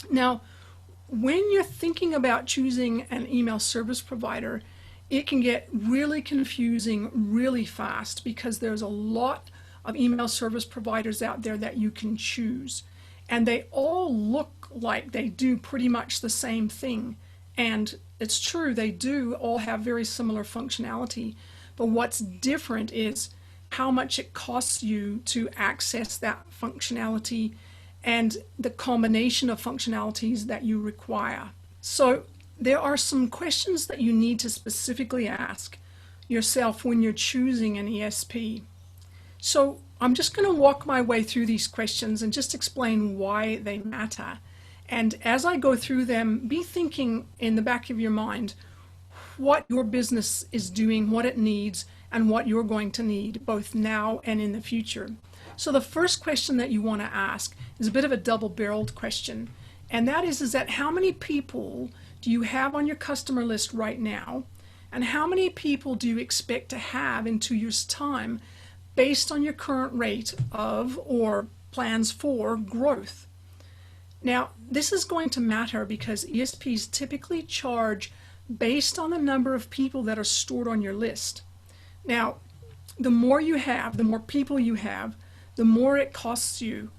Now, when you're thinking about choosing an email service provider, it can get really confusing really fast because there's a lot of email service providers out there that you can choose. And they all look like they do pretty much the same thing. And it's true, they do all have very similar functionality. But what's different is how much it costs you to access that functionality and the combination of functionalities that you require. So there are some questions that you need to specifically ask yourself when you're choosing an ESP. So I'm just going to walk my way through these questions and just explain why they matter. And as I go through them, be thinking in the back of your mind what your business is doing, what it needs, and what you're going to need both now and in the future. So the first question that you want to ask is a bit of a double-barreled question, and that is that how many people do you have on your customer list right now, and how many people do you expect to have in 2 years' time based on your current rate of or plans for growth? Now, this is going to matter because ESPs typically charge based on the number of people that are stored on your list. Now, the more you have, the more people you have, the more it costs you.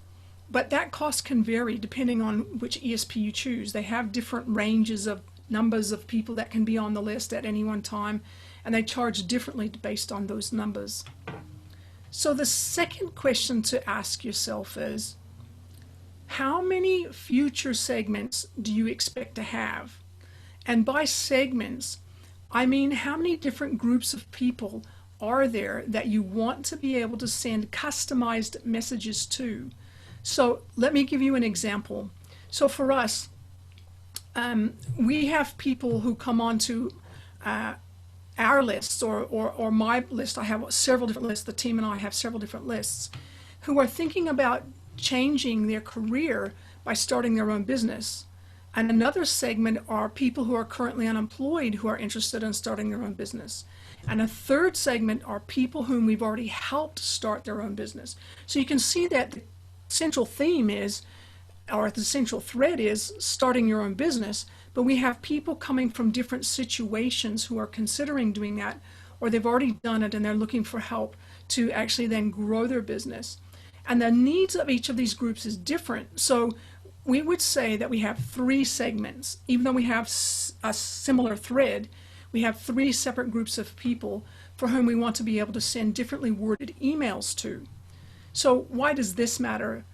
But that cost can vary depending on which ESP you choose. They have different ranges of numbers of people that can be on the list at any one time, and they charge differently based on those numbers. So the second question to ask yourself is, how many future segments do you expect to have? And by segments, I mean how many different groups of people are there that you want to be able to send customized messages to. So let me give you an example. So for us, we have people who come onto our lists or my list. I have several different lists. The team and I have several different lists who are thinking about changing their career by starting their own business. And another segment are people who are currently unemployed who are interested in starting their own business. And a third segment are people whom we've already helped start their own business. So you can see that the central theme is, or the central thread is, starting your own business, but we have people coming from different situations who are considering doing that, or they've already done it and they're looking for help to actually then grow their business. And the needs of each of these groups is different. So we would say that we have 3 segments. Even though we have a similar thread, we have 3 separate groups of people for whom we want to be able to send differently worded emails to. So why does this matter?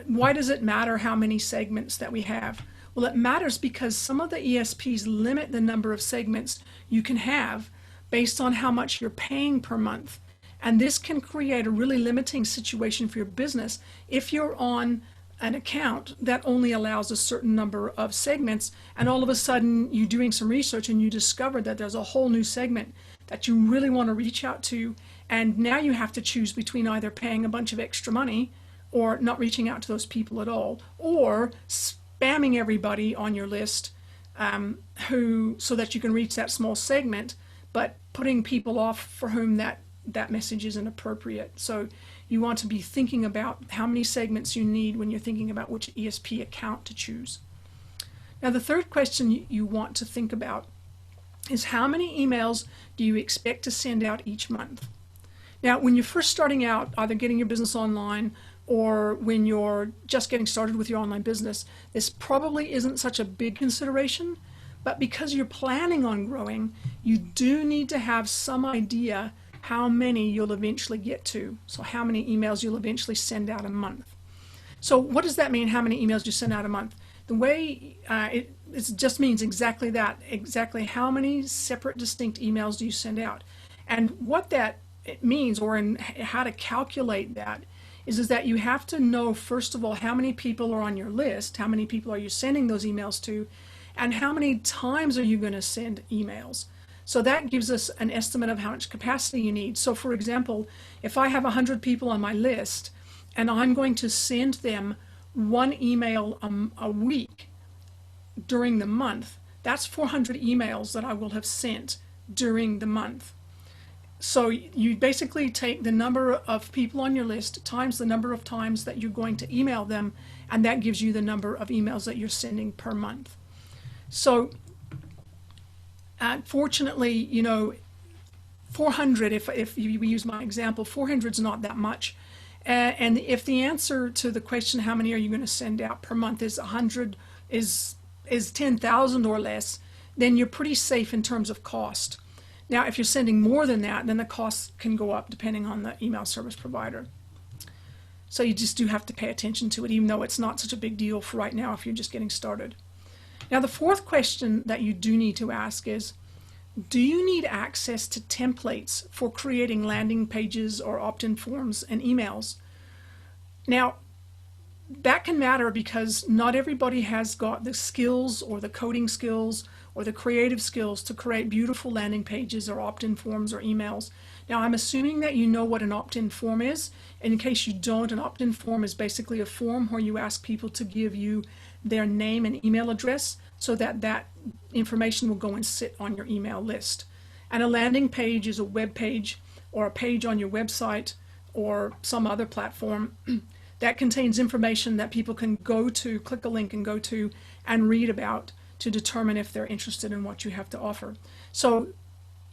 Why does it matter how many segments that we have? Well, it matters because some of the ESPs limit the number of segments you can have based on how much you're paying per month. And this can create a really limiting situation for your business if you're on an account that only allows a certain number of segments, and all of a sudden you're doing some research and you discover that there's a whole new segment that you really want to reach out to, and now you have to choose between either paying a bunch of extra money or not reaching out to those people at all, or spamming everybody on your list so that you can reach that small segment, but putting people off for whom that message isn't appropriate. So you want to be thinking about how many segments you need when you're thinking about which ESP account to choose. Now, the third question you want to think about is how many emails do you expect to send out each month? Now, when you're first starting out, either getting your business online or when you're just getting started with your online business, this probably isn't such a big consideration, but because you're planning on growing, you do need to have some idea how many you'll eventually get to. So how many emails you'll eventually send out a month. So what does that mean, how many emails you send out a month? The way it just means exactly that, exactly how many separate distinct emails do you send out. And what that means, or in how to calculate that, is that you have to know, first of all, how many people are on your list, how many people are you sending those emails to, and how many times are you going to send emails. So that gives us an estimate of how much capacity you need. So for example, if I have 100 people on my list and I'm going to send them 1 email a week during the month, that's 400 emails that I will have sent during the month. So you basically take the number of people on your list times the number of times that you're going to email them, and that gives you the number of emails that you're sending per month. So fortunately, 400, if you use my example, 400 is not that much. And if the answer to the question, how many are you going to send out per month, is 100, is 10,000 or less, then you're pretty safe in terms of cost. Now, if you're sending more than that, then the costs can go up depending on the email service provider. So you just do have to pay attention to it, even though it's not such a big deal for right now if you're just getting started. Now, the fourth question that you do need to ask is, do you need access to templates for creating landing pages or opt-in forms and emails? Now, that can matter because not everybody has got the skills or the coding skills or the creative skills to create beautiful landing pages or opt-in forms or emails. Now, I'm assuming that you know what an opt-in form is. In case you don't, an opt-in form is basically a form where you ask people to give you their name and email address so that that information will go and sit on your email list. And a landing page is a web page or a page on your website or some other platform that contains information that people can go to, click a link and go to and read about to determine if they're interested in what you have to offer. So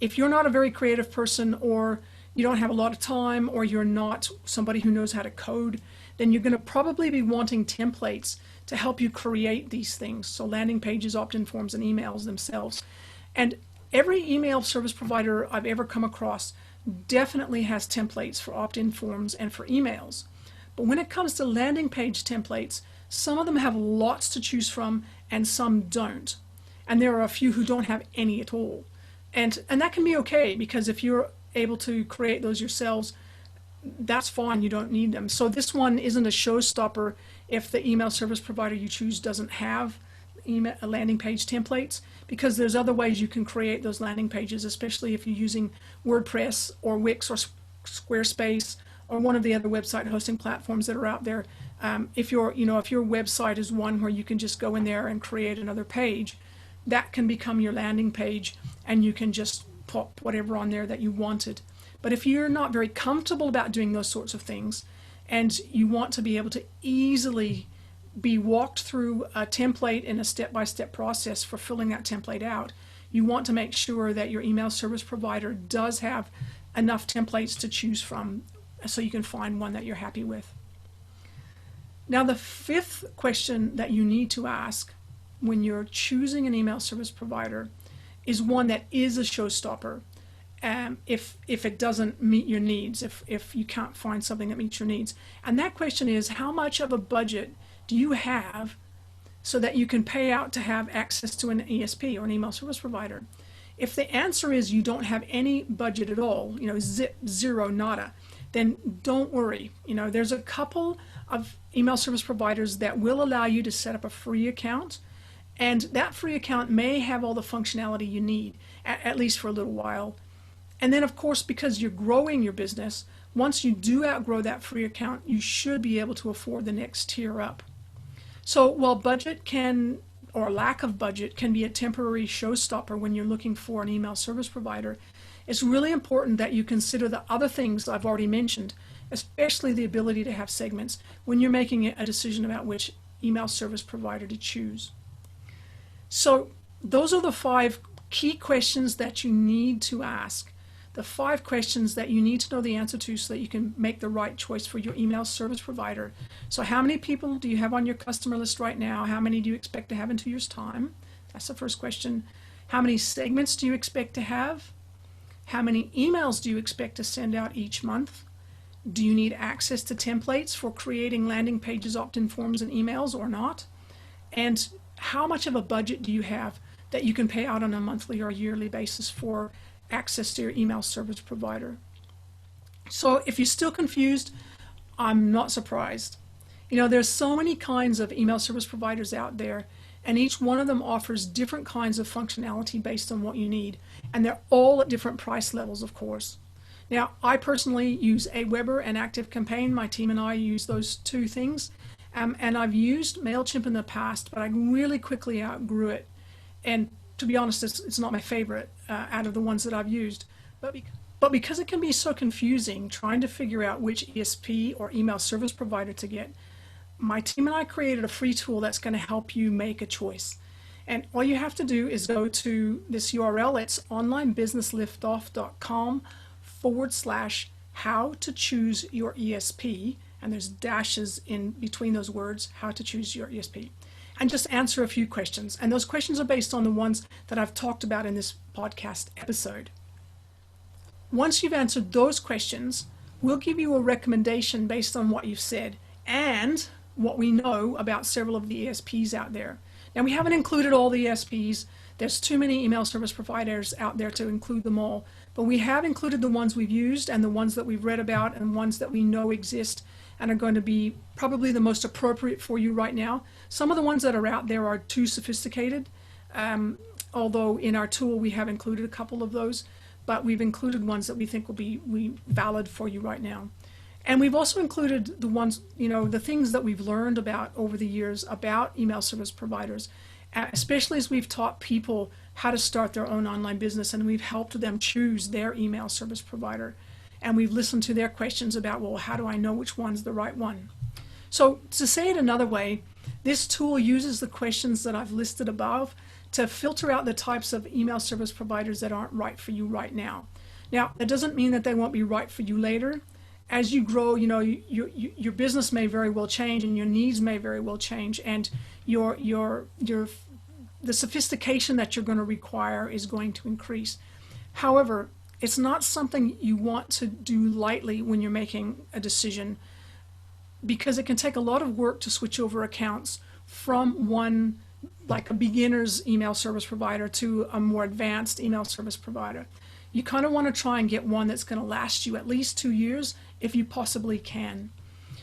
if you're not a very creative person, or you don't have a lot of time, or you're not somebody who knows how to code, then you're going to probably be wanting templates to help you create these things. So landing pages, opt-in forms, and emails themselves. And every email service provider I've ever come across definitely has templates for opt-in forms and for emails. But when it comes to landing page templates, some of them have lots to choose from and some don't. And there are a few who don't have any at all. And that can be okay, because if you're able to create those yourselves, that's fine, you don't need them. So this one isn't a showstopper if the email service provider you choose doesn't have landing page templates, because there's other ways you can create those landing pages, especially if you're using WordPress or Wix or Squarespace or one of the other website hosting platforms that are out there. If your website is one where you can just go in there and create another page, that can become your landing page, and you can just pop whatever on there that you wanted. But if you're not very comfortable about doing those sorts of things, and you want to be able to easily be walked through a template in a step-by-step process for filling that template out, you want to make sure that your email service provider does have enough templates to choose from so you can find one that you're happy with. Now, the fifth question that you need to ask when you're choosing an email service provider is one that is a showstopper. If it doesn't meet your needs, if you can't find something that meets your needs. And that question is, how much of a budget do you have so that you can pay out to have access to an ESP or an email service provider? If the answer is you don't have any budget at all, zero, nada, then don't worry. There's a couple of email service providers that will allow you to set up a free account, and that free account may have all the functionality you need, at least for a little while. And then, of course, because you're growing your business, once you do outgrow that free account, you should be able to afford the next tier up. So while budget or lack of budget can be a temporary showstopper when you're looking for an email service provider, it's really important that you consider the other things I've already mentioned, especially the ability to have segments when you're making a decision about which email service provider to choose. So those are the 5 key questions that you need to ask. The 5 questions that you need to know the answer to so that you can make the right choice for your email service provider. So how many people do you have on your customer list right now? How many do you expect to have in 2 years' time? That's the first question. How many segments do you expect to have? How many emails do you expect to send out each month? Do you need access to templates for creating landing pages, opt-in forms, and emails or not? And how much of a budget do you have that you can pay out on a monthly or yearly basis for access to your email service provider? So if you're still confused, I'm not surprised. There's so many kinds of email service providers out there, and each one of them offers different kinds of functionality based on what you need. And they're all at different price levels, of course. Now, I personally use Aweber and ActiveCampaign. My team and I use those 2 things. And I've used MailChimp in the past, but I really quickly outgrew it. And to be honest, it's not my favorite out of the ones that I've used. But because it can be so confusing trying to figure out which ESP or email service provider to get, my team and I created a free tool that's going to help you make a choice. And all you have to do is go to this URL. It's onlinebusinessliftoff.com/how to choose your ESP. And there's dashes in between those words, how to choose your ESP. And just answer a few questions. And those questions are based on the ones that I've talked about in this podcast episode. Once you've answered those questions, we'll give you a recommendation based on what you've said and what we know about several of the ESPs out there. Now, we haven't included all the ESPs. There's too many email service providers out there to include them all, but we have included the ones we've used and the ones that we've read about and ones that we know exist and are going to be probably the most appropriate for you right now. Some of the ones that are out there are too sophisticated, although in our tool we have included a couple of those, but we've included ones that we think will be valid for you right now. And we've also included the ones, the things that we've learned about over the years about email service providers, especially as we've taught people how to start their own online business and we've helped them choose their email service provider. And we've listened to their questions about, well, how do I know which one's the right one? So to say it another way, this tool uses the questions that I've listed above to filter out the types of email service providers that aren't right for you right now. Now, that doesn't mean that they won't be right for you later. As you grow, your business may very well change and your needs may very well change, and the sophistication that you're going to require is going to increase. However, it's not something you want to do lightly when you're making a decision, because it can take a lot of work to switch over accounts from one, like a beginner's email service provider, to a more advanced email service provider. You kind of want to try and get one that's going to last you at least 2 years if you possibly can.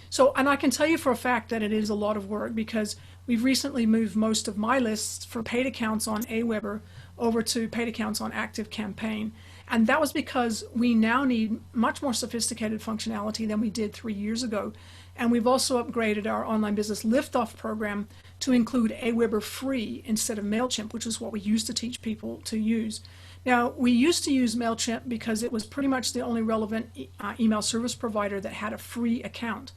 So, and I can tell you for a fact that it is a lot of work, because we've recently moved most of my lists for paid accounts on Aweber over to paid accounts on ActiveCampaign. And that was because we now need much more sophisticated functionality than we did 3 years ago. And we've also upgraded our Online Business Liftoff program to include Aweber Free instead of MailChimp, which is what we used to teach people to use. Now, we used to use MailChimp because it was pretty much the only relevant email service provider that had a free account.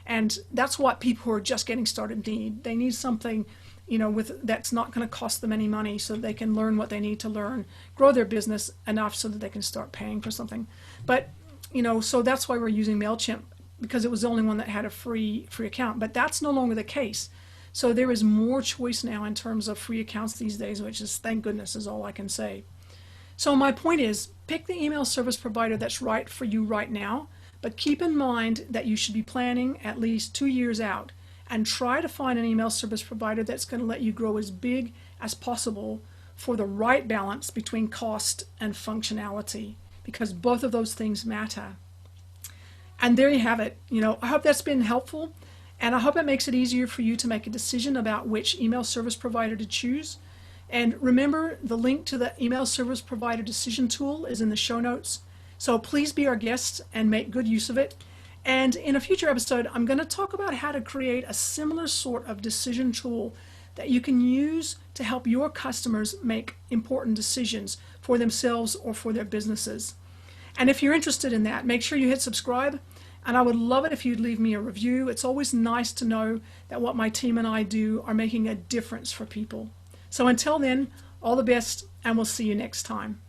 And that's what people who are just getting started need. They need something, that's not going to cost them any money, so they can learn what they need to learn, grow their business enough so that they can start paying for something. But, so that's why we're using MailChimp, because it was the only one that had a free account. But that's no longer the case. So there is more choice now in terms of free accounts these days, which is, thank goodness, is all I can say. So my point is, pick the email service provider that's right for you right now, but keep in mind that you should be planning at least 2 years out, and try to find an email service provider that's going to let you grow as big as possible for the right balance between cost and functionality, because both of those things matter. And there you have it. I hope that's been helpful, and I hope it makes it easier for you to make a decision about which email service provider to choose. And remember, the link to the email service provider decision tool is in the show notes. So please be our guest and make good use of it. And in a future episode, I'm going to talk about how to create a similar sort of decision tool that you can use to help your customers make important decisions for themselves or for their businesses. And if you're interested in that, make sure you hit subscribe. And I would love it if you'd leave me a review. It's always nice to know that what my team and I do are making a difference for people. So until then, all the best, and we'll see you next time.